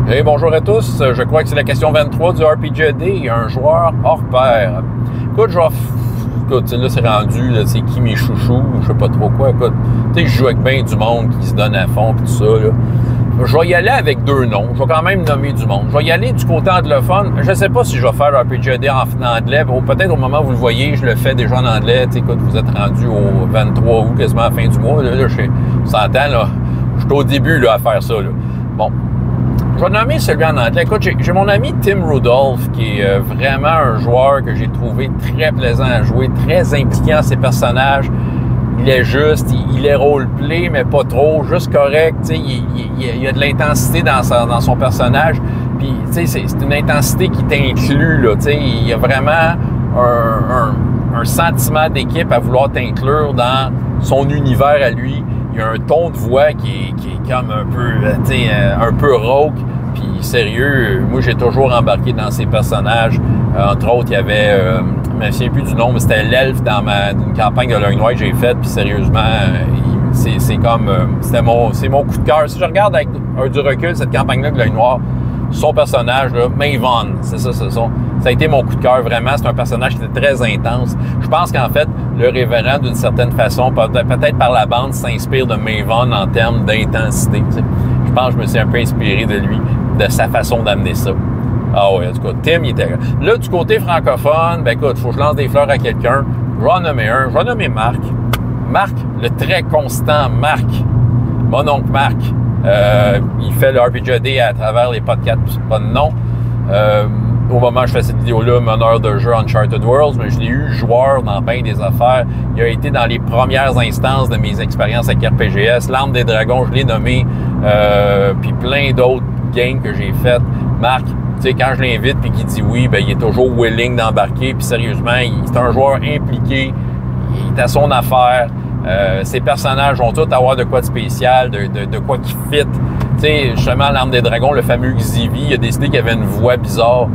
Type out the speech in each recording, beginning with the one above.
Hey, bonjour à tous. Je crois que c'est la question 23 du RPGD. Un joueur hors pair. Écoute, là, c'est rendu, là, c'est qui mes chouchous, je sais pas trop quoi. Écoute, tu sais, je joue avec bien du monde qui se donne à fond pis tout ça, là. Je vais y aller avec deux noms. Je vais quand même nommer du monde. Je vais y aller du côté anglophone. Je sais pas si je vais faire RPGD en anglais. Ou peut-être au moment où vous le voyez, je le fais déjà en anglais. T'sais, écoute, vous êtes rendu au 23 août, quasiment à la fin du mois. Là, je s'entend, là. Je suis au début, là, à faire ça, là. Bon. Je vais nommer celui en anglais. Écoute, j'ai mon ami Tim Rudolph, qui est vraiment un joueur que j'ai trouvé très plaisant à jouer, très impliquant ses personnages. Il est juste, il est roleplay, mais pas trop, juste correct. Il y a de l'intensité dans son personnage. Puis, c'est une intensité qui t'inclut, là. Il y a vraiment un sentiment d'équipe à vouloir t'inclure dans son univers à lui. Il y a un ton de voix qui est comme un peu rauque. Puis sérieux, moi j'ai toujours embarqué dans ces personnages. Entre autres, il y avait, je me souviens plus du nom, mais c'était l'elfe dans une campagne de l'Œil Noir que j'ai faite. Puis sérieusement, c'est mon coup de cœur. Si je regarde avec du recul cette campagne-là de l'Œil Noir, son personnage, là, Maven, c'est ça, ça a été mon coup de cœur, vraiment. C'est un personnage qui était très intense. Je pense qu'en fait, le Révérend, d'une certaine façon, peut-être par la bande, s'inspire de Maven en termes d'intensité. T'sais. Je pense que je me suis un peu inspiré de lui, de sa façon d'amener ça. Ah oui, en tout cas, Tim, il était là. Du côté francophone, ben écoute, il faut que je lance des fleurs à quelqu'un. Je vais en nommer un. Je vais nommer Marc. Marc, le très constant Marc. Mon oncle Marc. Il fait le RPGD à travers les podcasts, pas de nom. Au moment où je fais cette vidéo-là, meneur de jeu Uncharted Worlds, mais je l'ai eu joueur dans bien des affaires. Il a été dans les premières instances de mes expériences avec RPGS. L'Arme des Dragons, je l'ai nommé. Puis plein d'autres games que j'ai faites. Marc, tu sais, quand je l'invite et qu'il dit oui, ben il est toujours willing d'embarquer. Puis sérieusement, c'est un joueur impliqué. Il est à son affaire. Ces personnages vont tous avoir de quoi de spécial, de quoi qui fit. Tu sais, justement, l'Arme des Dragons, le fameux Xivy, il a décidé qu'il avait une voix bizarre.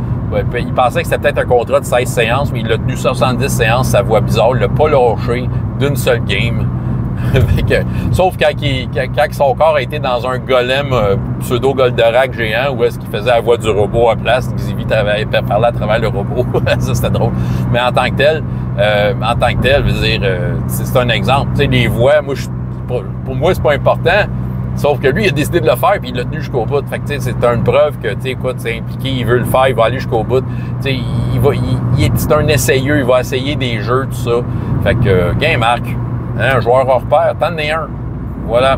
Il pensait que c'était peut-être un contrat de 16 séances, mais il l'a tenu 70 séances, sa voix bizarre. Il l'a pas lâché d'une seule game. Sauf quand son corps a été dans un golem pseudo-Goldorak géant, où est-ce qu'il faisait la voix du robot à place, Xivy parlait à travers le robot. Ça, c'était drôle. Mais en tant que tel, je veux dire, c'est un exemple. Tu sais, les voix, pour moi, c'est pas important. Sauf que lui, il a décidé de le faire, puis il l'a tenu jusqu'au bout. Fait que, tu sais, c'est une preuve que, tu sais, écoute, c'est impliqué, il veut le faire, il va aller jusqu'au bout. Tu sais, c'est un essayeux, il va essayer des jeux, tout ça. Fait que, gain Marc, hein, un joueur hors pair, t'en es un. Voilà.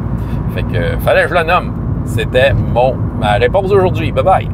Fait que, fallait que je le nomme. C'était ma réponse d'aujourd'hui. Bye bye.